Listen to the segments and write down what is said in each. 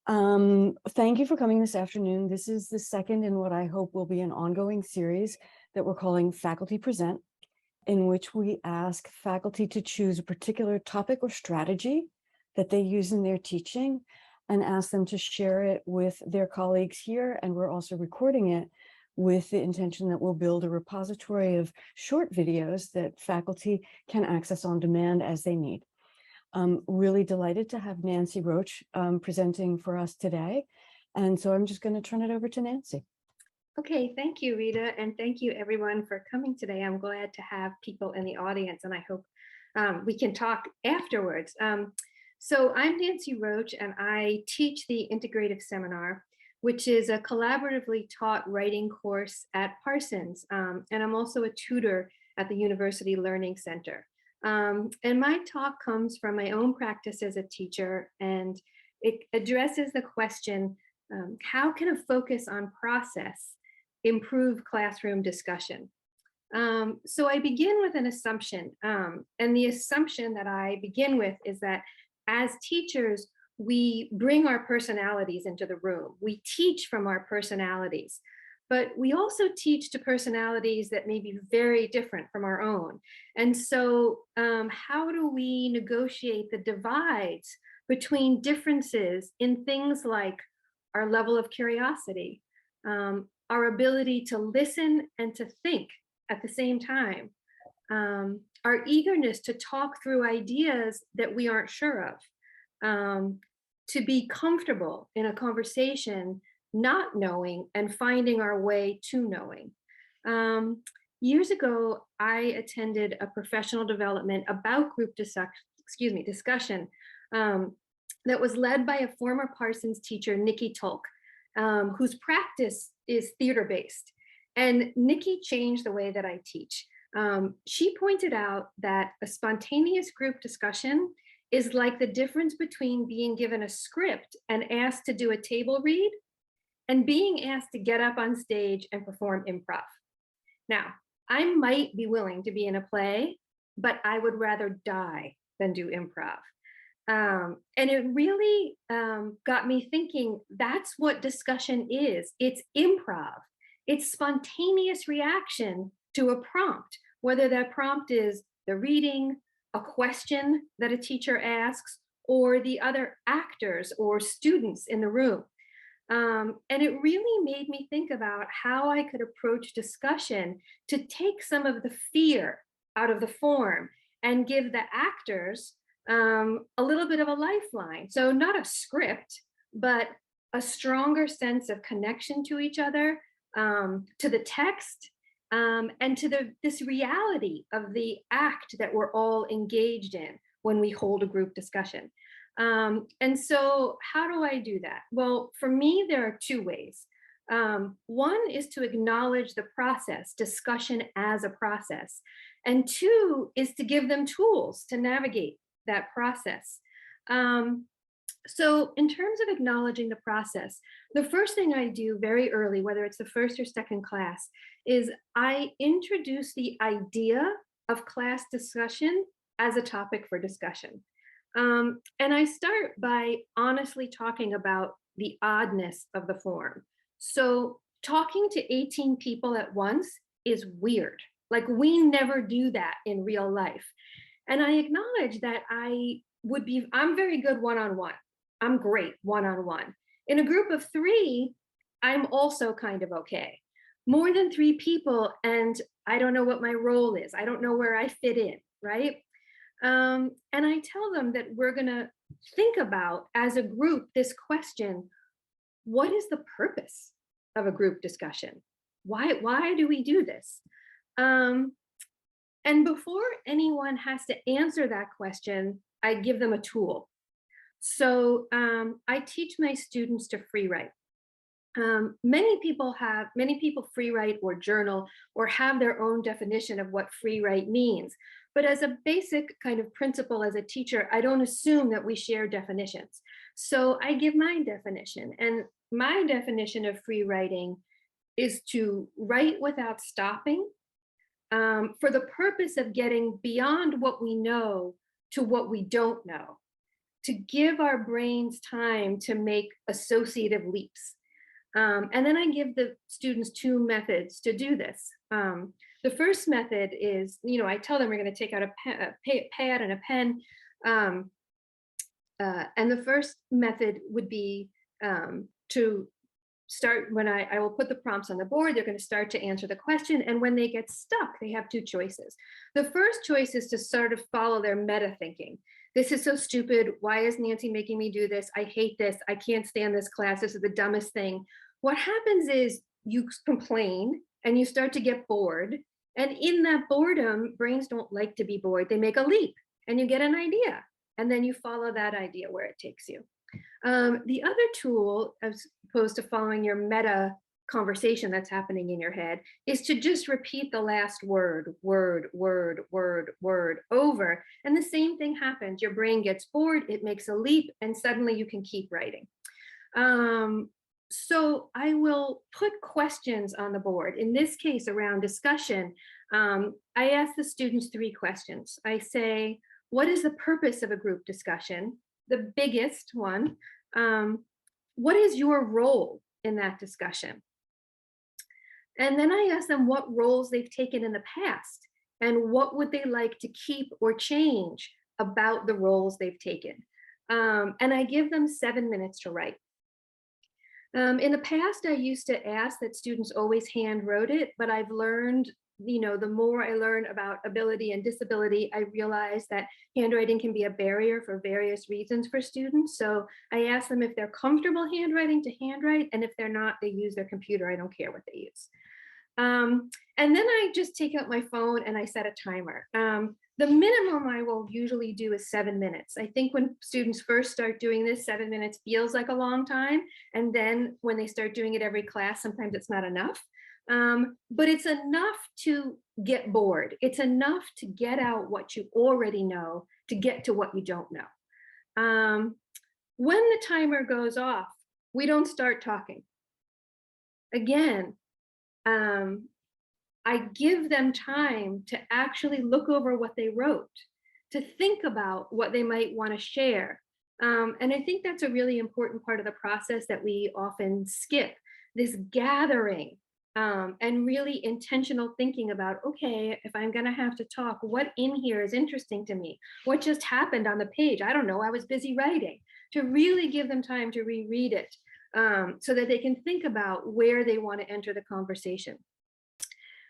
Thank you for coming this afternoon. This is the second in what I hope will be an ongoing series that we're calling Faculty Present, in which we ask faculty to choose a particular topic or strategy that they use in their teaching and ask them to share it with their colleagues here. And we're also recording it with the intention that we'll build a repository of short videos that faculty can access on demand as they need. I'm really delighted to have Nancy Roach presenting for us today. And so I'm just going to turn it over to Nancy. Okay, thank you, Rita, and thank you everyone for coming today. I'm glad to have people in the audience, and I hope we can talk afterwards. So I'm Nancy Roach, and I teach the Integrative Seminar, which is a collaboratively taught writing course at Parsons, and I'm also a tutor at the University Learning Center. And my talk comes from my own practice as a teacher, and it addresses the question, how can a focus on process improve classroom discussion? So I begin with an assumption, and the assumption that I begin with is that as teachers, we bring our personalities into the room. We teach from our personalities, but we also teach to personalities that may be very different from our own. And so how do we negotiate the divides between differences in things like our level of curiosity, our ability to listen and to think at the same time, our eagerness to talk through ideas that we aren't sure of, to be comfortable in a conversation, not knowing and finding our way to knowing. Years ago, I attended a professional development about group discussion that was led by a former Parsons teacher, Nikki Tolk, whose practice is theater-based. And Nikki changed the way that I teach. She pointed out that a spontaneous group discussion is like the difference between being given a script and asked to do a table read and being asked to get up on stage and perform improv. Now, I might be willing to be in a play, but I would rather die than do improv. And it really got me thinking, that's what discussion is. It's improv. It's spontaneous reaction to a prompt, whether that prompt is the reading, a question that a teacher asks, or the other actors or students in the room. And it really made me think about how I could approach discussion to take some of the fear out of the form and give the actors a little bit of a lifeline. So not a script, but a stronger sense of connection to each other, to the text, and to this reality of the act that we're all engaged in when we hold a group discussion. And so how do I do that? Well, for me, there are two ways. One is to acknowledge the process, discussion as a process. And two is to give them tools to navigate that process. So in terms of acknowledging the process, the first thing I do very early, whether it's the first or second class, is I introduce the idea of class discussion as a topic for discussion. And I start by honestly talking about the oddness of the form. So talking to 18 people at once is weird. Like, we never do that in real life. And I acknowledge that I'm very good one-on-one. I'm great one-on-one. In a group of 3, I'm also kind of okay. More than 3 people, and I don't know what my role is. I don't know where I fit in, right? And I tell them that we're gonna think about, as a group, this question: what is the purpose of a group discussion? Why do we do this? And before anyone has to answer that question, I give them a tool. So I teach my students to free write. Many people free write or journal or have their own definition of what free write means. But as a basic kind of principle as a teacher, I don't assume that we share definitions. So I give my definition, and my definition of free writing is to write without stopping, for the purpose of getting beyond what we know to what we don't know. to give our brains time to make associative leaps. And then I give the students 2 methods to do this. The first method is, I tell them we're going to take out a pad and a pen. And the first method would be to start when I will put the prompts on the board. They're going to start to answer the question. And when they get stuck, they have 2 choices. The first choice is to sort of follow their meta thinking. This is so stupid. Why is Nancy making me do this? I hate this. I can't stand this class. This is the dumbest thing. What happens is you complain and you start to get bored. And in that boredom, brains don't like to be bored. They make a leap and you get an idea. And then you follow that idea where it takes you. The other tool, as opposed to following your meta conversation that's happening in your head, is to just repeat the last word over. And the same thing happens. Your brain gets bored, it makes a leap, and suddenly you can keep writing. So I will put questions on the board. In this case, around discussion, I ask the students 3 questions. I say, what is the purpose of a group discussion? The biggest one, what is your role in that discussion? And then I ask them what roles they've taken in the past and what would they like to keep or change about the roles they've taken. And I give them 7 minutes to write. In the past, I used to ask that students always hand wrote it, but I've learned, the more I learn about ability and disability, I realize that handwriting can be a barrier for various reasons for students. So I ask them if they're comfortable handwriting to handwrite, and if they're not, they use their computer. I don't care what they use. And then I just take out my phone and I set a timer. The minimum I will usually do is 7 minutes. I think when students first start doing this, 7 minutes feels like a long time. And then when they start doing it every class, sometimes it's not enough. But it's enough to get bored. It's enough to get out what you already know to get to what you don't know. When the timer goes off, we don't start talking. Again, I give them time to actually look over what they wrote, to think about what they might want to share. And I think that's a really important part of the process that we often skip, this gathering and really intentional thinking about, okay, if I'm going to have to talk, what in here is interesting to me? What just happened on the page? I don't know. I was busy writing. To really give them time to reread it so that they can think about where they want to enter the conversation.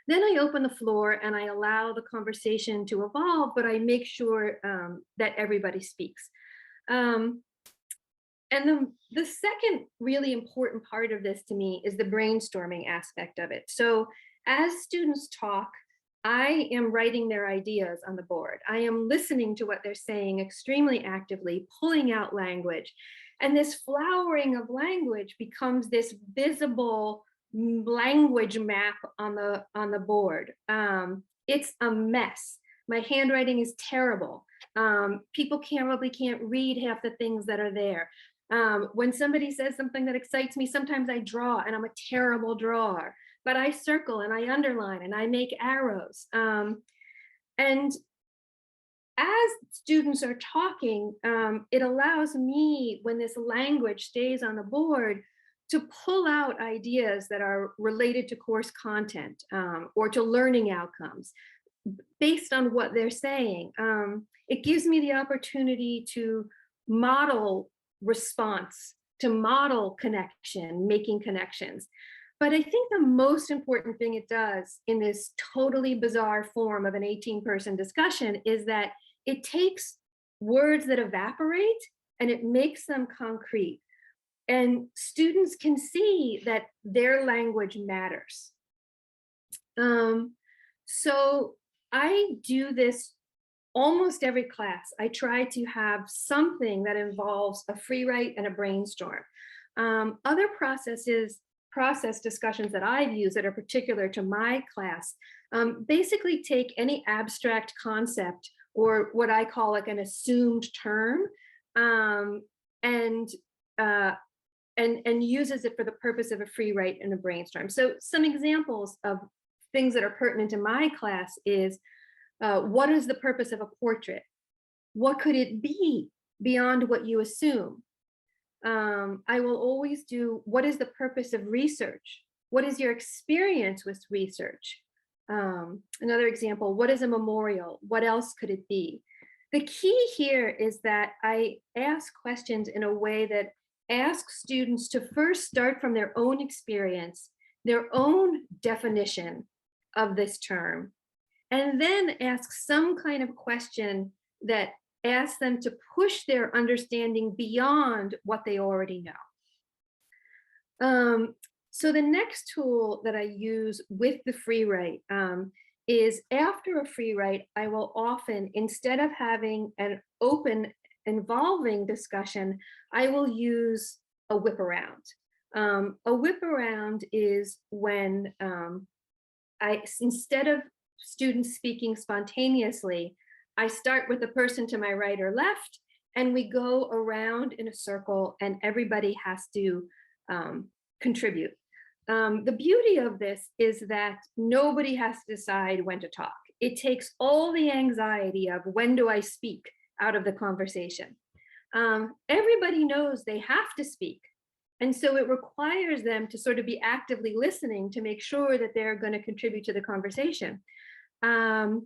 Then I open the floor and I allow the conversation to evolve, but I make sure that everybody speaks. And the second really important part of this to me is the brainstorming aspect of it. So as students talk, I am writing their ideas on the board. I am listening to what they're saying extremely actively, pulling out language. And this flowering of language becomes this visible language map on the board. It's a mess. My handwriting is terrible. People probably can't read half the things that are there. When somebody says something that excites me, sometimes I draw, and I'm a terrible drawer, but I circle and I underline and I make arrows. And as students are talking, it allows me, when this language stays on the board, to pull out ideas that are related to course content or to learning outcomes based on what they're saying. It gives me the opportunity to model response, to model connection, making connections. But I think the most important thing it does in this totally bizarre form of an 18-person discussion is that it takes words that evaporate and it makes them concrete. And students can see that their language matters. So I do this almost every class. I try to have something that involves a free write and a brainstorm. Other process discussions that I've used that are particular to my class basically take any abstract concept or what I call like an assumed term and uses it for the purpose of a free write and a brainstorm. So some examples of things that are pertinent to my class is what is the purpose of a portrait? What could it be? beyond what you assume. I will always do, what is the purpose of research? What is your experience with research? Another example, what is a memorial? What else could it be? The key here is that I ask questions in a way that asks students to first start from their own experience, their own definition of this term, and then ask some kind of question that asks them to push their understanding beyond what they already know. So the next tool that I use with the free write is after a free write, I will often, instead of having an open involving discussion, I will use a whip around. A whip around is when instead of students speaking spontaneously, I start with the person to my right or left, and we go around in a circle, and everybody has to contribute. The beauty of this is that nobody has to decide when to talk. It takes all the anxiety of when do I speak out of the conversation. Everybody knows they have to speak. And so it requires them to sort of be actively listening to make sure that they're going to contribute to the conversation. But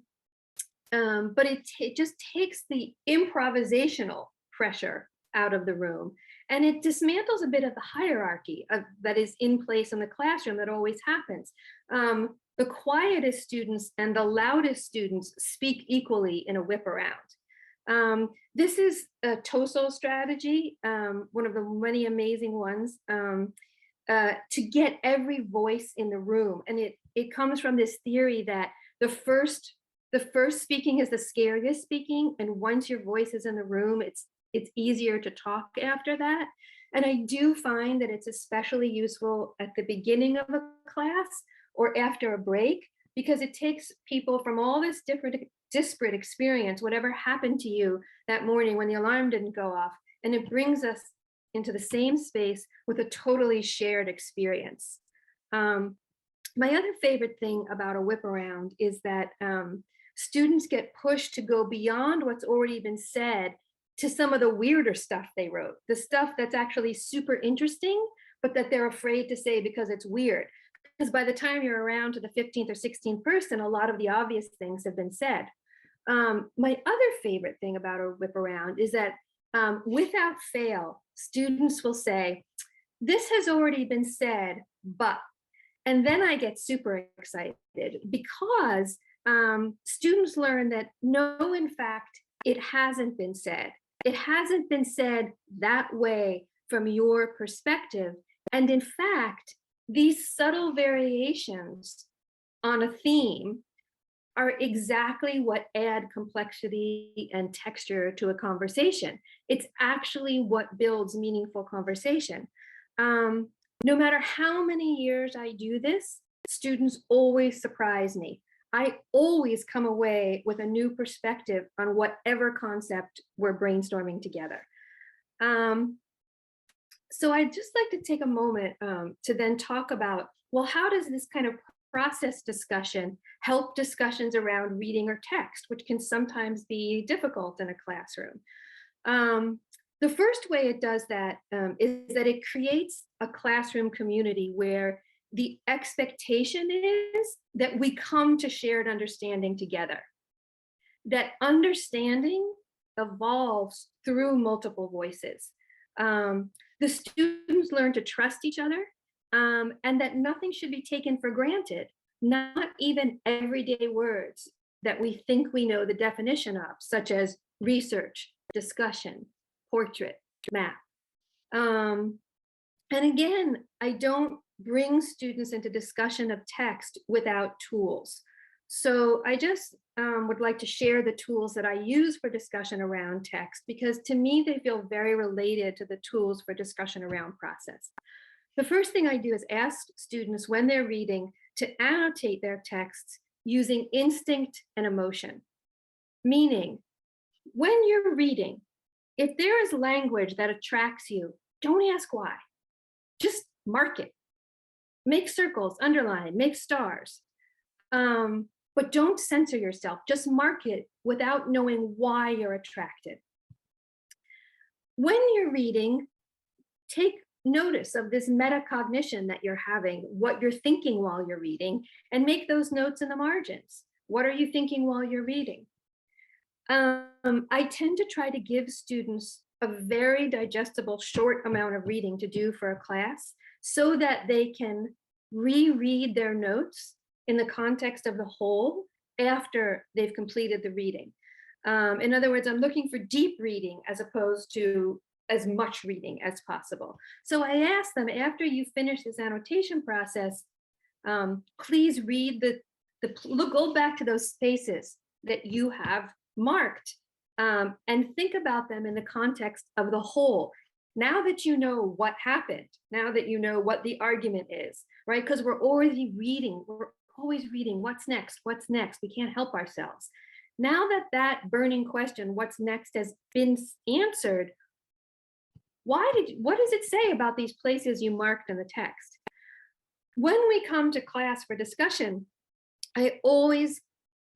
it just takes the improvisational pressure out of the room. And it dismantles a bit of the hierarchy that is in place in the classroom that always happens. The quietest students and the loudest students speak equally in a whip around. This is a TOESL strategy, one of the many amazing ones, to get every voice in the room. And it comes from this theory that the first speaking is the scariest speaking, and once your voice is in the room, it's easier to talk after that. And I do find that it's especially useful at the beginning of a class or after a break, because it takes people from all this disparate experience, whatever happened to you that morning when the alarm didn't go off, and it brings us into the same space with a totally shared experience. My other favorite thing about a whip around is that students get pushed to go beyond what's already been said to some of the weirder stuff they wrote, the stuff that's actually super interesting, but that they're afraid to say because it's weird. Because by the time you're around to the 15th or 16th person, a lot of the obvious things have been said. My other favorite thing about a whip around is that without fail, students will say, this has already been said, but, and then I get super excited because students learn that no, in fact, it hasn't been said. It hasn't been said that way from your perspective. And in fact, these subtle variations on a theme are exactly what add complexity and texture to a conversation. It's actually what builds meaningful conversation. No matter how many years I do this, students always surprise me. I always come away with a new perspective on whatever concept we're brainstorming together. So I'd just like to take a moment to then talk about, well, how does this kind of process discussion help discussions around reading or text, which can sometimes be difficult in a classroom? The first way it does that is that it creates a classroom community where the expectation is that we come to shared understanding together. That understanding evolves through multiple voices. The students learn to trust each other, and that nothing should be taken for granted, not even everyday words that we think we know the definition of, such as research, discussion, portrait, map. And again, I don't bring students into discussion of text without tools. So I just would like to share the tools that I use for discussion around text, because to me, they feel very related to the tools for discussion around process. The first thing I do is ask students when they're reading to annotate their texts using instinct and emotion. Meaning, when you're reading, if there is language that attracts you, don't ask why. Just mark it. Make circles, underline, make stars. But don't censor yourself. Just mark it without knowing why you're attracted. when you're reading, take notice of this metacognition that you're having, what you're thinking while you're reading, and make those notes in the margins. What are you thinking while you're reading? I tend to try to give students a very digestible, short amount of reading to do for a class so that they can reread their notes in the context of the whole after they've completed the reading. In other words, I'm looking for deep reading as opposed to as much reading as possible. So I asked them, after you finish this annotation process, please read go back to those spaces that you have marked, and think about them in the context of the whole. Now that you know what happened, now that you know what the argument is, right? Because we're always reading what's next, we can't help ourselves. Now that that burning question, what's next, has been answered, what does it say about these places you marked in the text? When we come to class for discussion, I always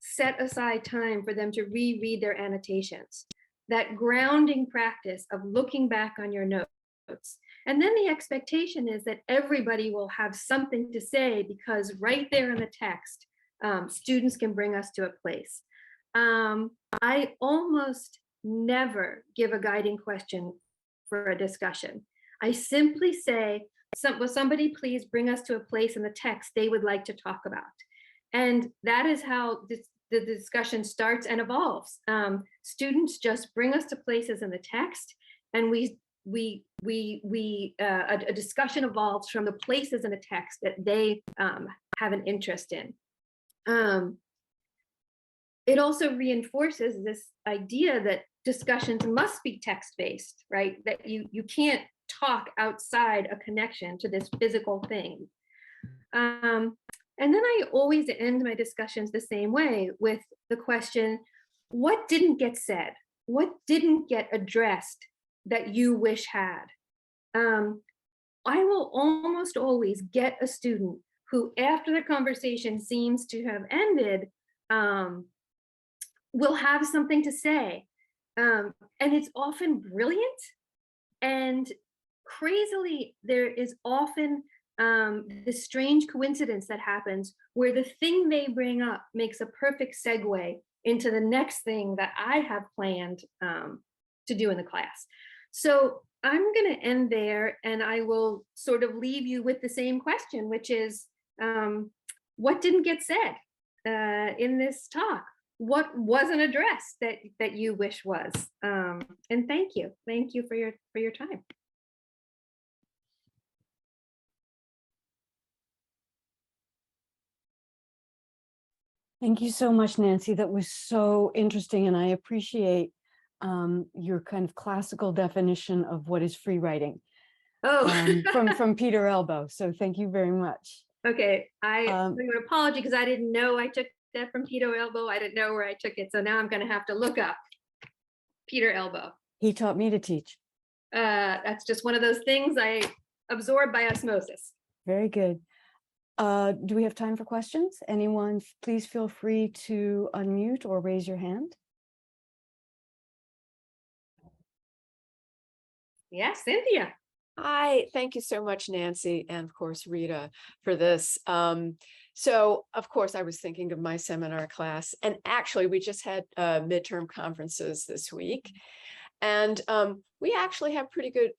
set aside time for them to reread their annotations, that grounding practice of looking back on your notes. And then the expectation is that everybody will have something to say, because right there in the text, students can bring us to a place. I almost never give a guiding question for a discussion. I simply say, will somebody please bring us to a place in the text they would like to talk about? And that is how the discussion starts and evolves. Students just bring us to places in the text, and a discussion evolves from the places in the text that they have an interest in. It also reinforces this idea that discussions must be text-based, right? That you can't talk outside a connection to this physical thing. And then I always end my discussions the same way, with the question, what didn't get said? What didn't get addressed that you wish had? I will almost always get a student who, after the conversation seems to have ended, will have something to say. And it's often brilliant, and crazily, there is often this strange coincidence that happens where the thing they bring up makes a perfect segue into the next thing that I have planned to do in the class. So I'm going to end there, and I will sort of leave you with the same question, which is, what didn't get said in this talk? What wasn't addressed that you wish was? And thank you for your time. Thank you so much, Nancy. That was so interesting, and I appreciate your kind of classical definition of what is free writing from Peter Elbow. So thank you very much. Okay, I'm going to apologize because I didn't know I took that from Peter Elbow. I didn't know where I took it, so now I'm going to have to look up Peter Elbow. He taught me to teach. That's just one of those things I absorb by osmosis. Very good. Do we have time for questions? Anyone, please feel free to unmute or raise your hand. Yes, Cynthia. Hi, thank you so much, Nancy, and of course, Rita, for this. So, of course, I was thinking of my seminar class, and actually, we just had midterm conferences this week, and we actually have pretty good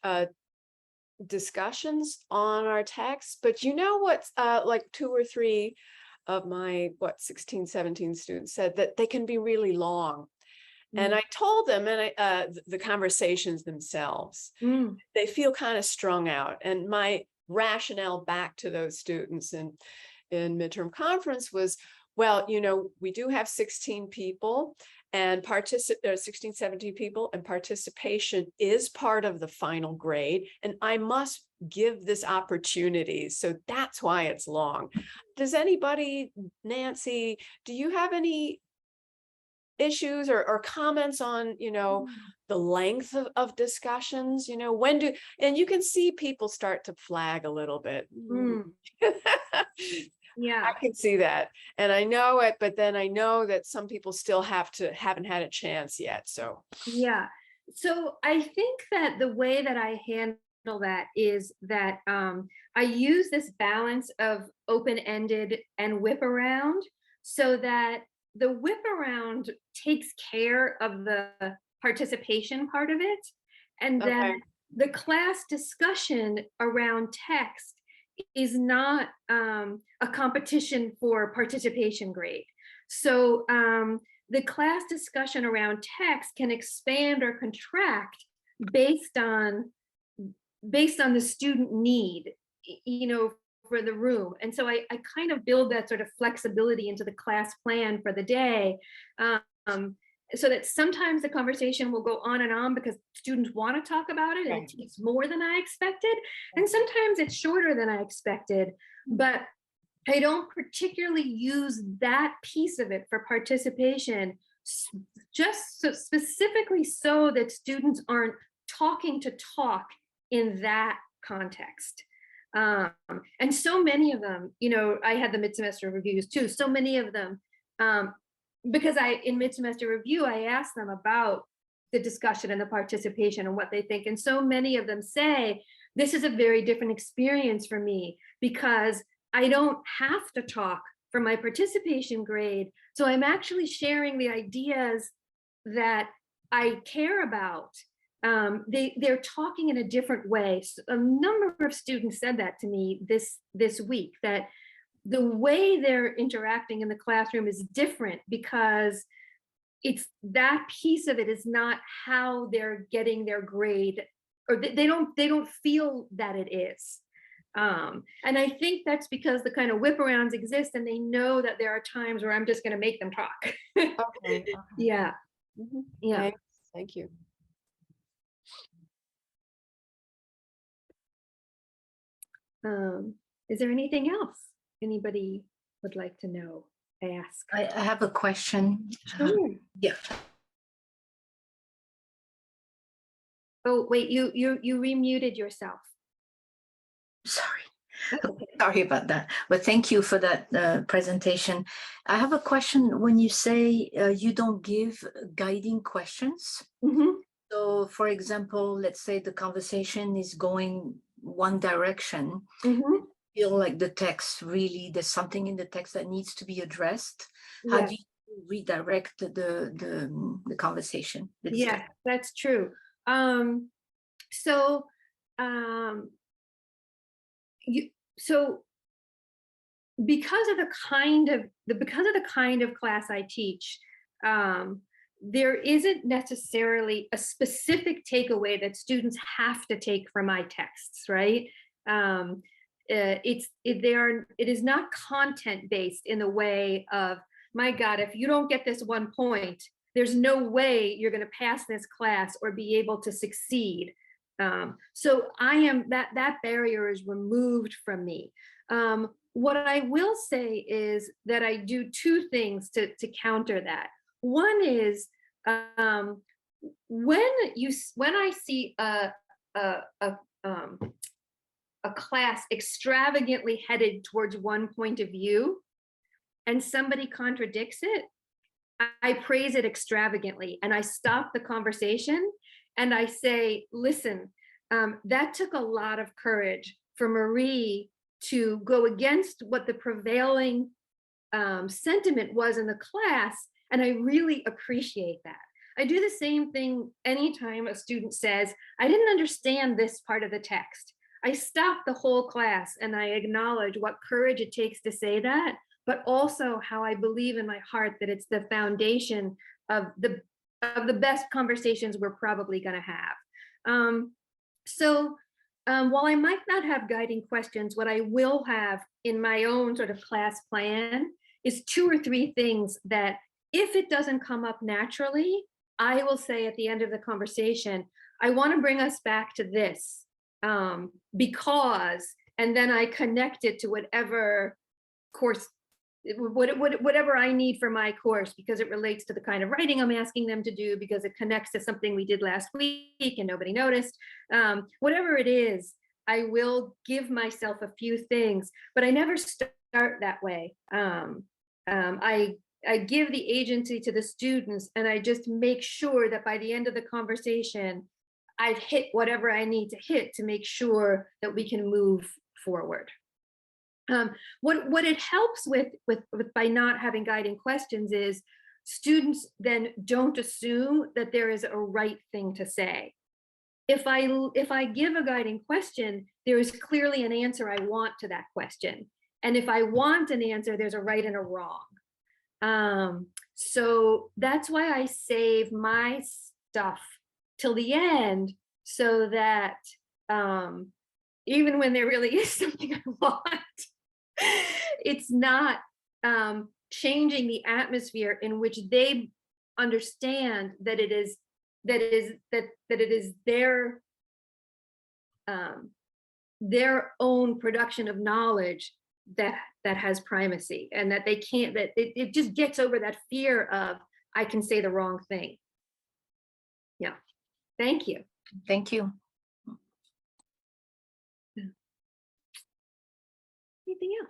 discussions on our text, but you know what's like 2 or 3 of my 16, 17 students said that they can be really long. And I told them, and the conversations themselves, they feel kind of strung out. And my rationale back to those students in midterm conference was, well, you know, we do have 16 people and 16, 17 people, and participation is part of the final grade. And I must give this opportunity. So that's why it's long. Does anybody, Nancy, do you have any issues or comments on, you know, the length of discussions, you know, and you can see people start to flag a little bit. Yeah, I can see that. And I know it, but then I know that some people still haven't had a chance yet. So yeah, So I think that the way that I handle that is that I use this balance of open-ended and whip around, so that the whip around takes care of the participation part of it. And then Okay. the class discussion around text is not a competition for participation grade. So the class discussion around text can expand or contract based on the student need, for the room. And so I kind of build that sort of flexibility into the class plan for the day, um, so that sometimes the conversation will go on and on because students want to talk about it and Right. it takes more than I expected. And sometimes it's shorter than I expected, but I don't particularly use that piece of it for participation, just so specifically so that students aren't talking to talk in that context. Um, and so many of them, I had the mid-semester reviews too. So many of them, because in mid-semester review, I asked them about the discussion and the participation and what they think. And so many of them say, this is a very different experience for me because I don't have to talk for my participation grade. So I'm actually sharing the ideas that I care about. They're talking in a different way. So a number of students said that to me this week, that the way they're interacting in the classroom is different because it's that piece of it is not how they're getting their grade, or they don't feel that it is. And I think that's because the kind of whip arounds exist and they know that there are times where I'm just going to make them talk. Okay. Yeah. Mhm. Yeah. Thanks. Thank you. Is there anything else anybody would like to know, ask? I have a question. Sure. Yeah. Oh, wait, you remuted yourself. Sorry. That's okay. Sorry about that. But thank you for that presentation. I have a question. When you say you don't give guiding questions, Mhm. so for example, let's say the conversation is going one direction, Mhm. feel like the text really, there's something in the text that needs to be addressed. How Yes. do you redirect the conversation? the Yes, discussion? that's true. So, um, you so because of the kind of class I teach, there isn't necessarily a specific takeaway that students have to take from my texts, right? It is not content based in the way of, my God, if you don't get this one point, there's no way you're going to pass this class or be able to succeed. So that barrier is removed from me. What I will say is that I do two things to counter that. One is, when I see a, um, a class extravagantly headed towards one point of view and somebody contradicts it, I praise it extravagantly and I stop the conversation and I say, listen, that took a lot of courage for Marie to go against what the prevailing sentiment was in the class. And I really appreciate that. I do the same thing anytime a student says, I didn't understand this part of the text. I stop the whole class and I acknowledge what courage it takes to say that, but also how I believe in my heart that it's the foundation of the best conversations we're probably going to have. While I might not have guiding questions, what I will have in my own sort of class plan is 2 or 3 things that, if it doesn't come up naturally, I will say at the end of the conversation, I want to bring us back to this, because, and then I connect it to whatever course, whatever I need for my course, because it relates to the kind of writing I'm asking them to do, because it connects to something we did last week and nobody noticed. Whatever it is, I will give myself a few things, but I never start that way. I give the agency to the students, and I just make sure that by the end of the conversation, I've hit whatever I need to hit to make sure that we can move forward. What it helps with by not having guiding questions is students then don't assume that there is a right thing to say. If I give a guiding question, there is clearly an answer I want to that question. And if I want an answer, there's a right and a wrong. So that's why I save my stuff till the end, so that even when there really is something I want, it's not changing the atmosphere in which they understand that it is their own production of knowledge that has primacy, and that they can't, that it just gets over that fear of I can say the wrong thing. Yeah, thank you. Thank you. Anything else?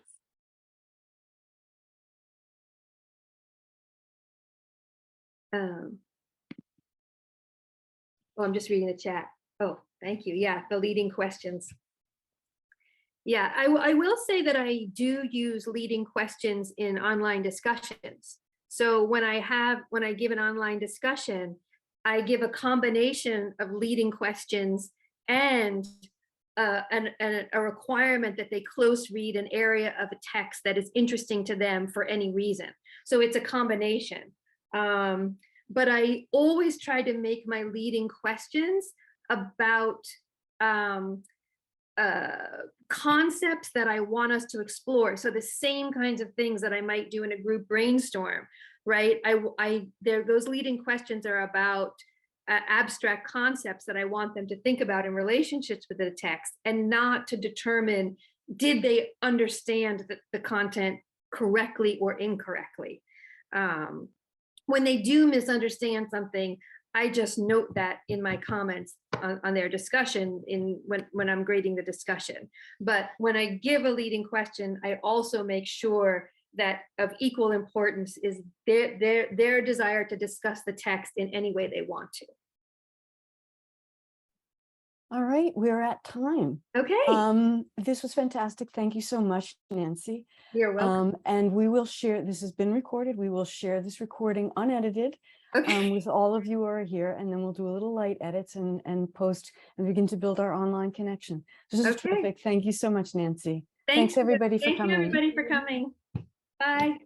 Oh, I'm just reading the chat. Oh, thank you. Yeah, the leading questions. Yeah, I will say that I do use leading questions in online discussions. So when I give an online discussion, I give a combination of leading questions and a requirement that they close read an area of a text that is interesting to them for any reason. So it's a combination. But I always try to make my leading questions about concepts that I want us to explore. So the same kinds of things that I might do in a group brainstorm, right? Those leading questions are about abstract concepts that I want them to think about in relationships with the text, and not to determine did they understand the content correctly or incorrectly. When they do misunderstand something, I just note that in my comments on their discussion when I'm grading the discussion. But when I give a leading question, I also make sure that of equal importance is their desire to discuss the text in any way they want to. All right, we're at time. Okay. This was fantastic. Thank you so much, Nancy. You're welcome. And we will share, this has been recorded. We will share this recording unedited with all of you who are here, and then we'll do a little light edits and post and begin to build our online connection. This is terrific. Thank you so much, Nancy. Thanks everybody for coming. Thank you everybody for coming. Bye.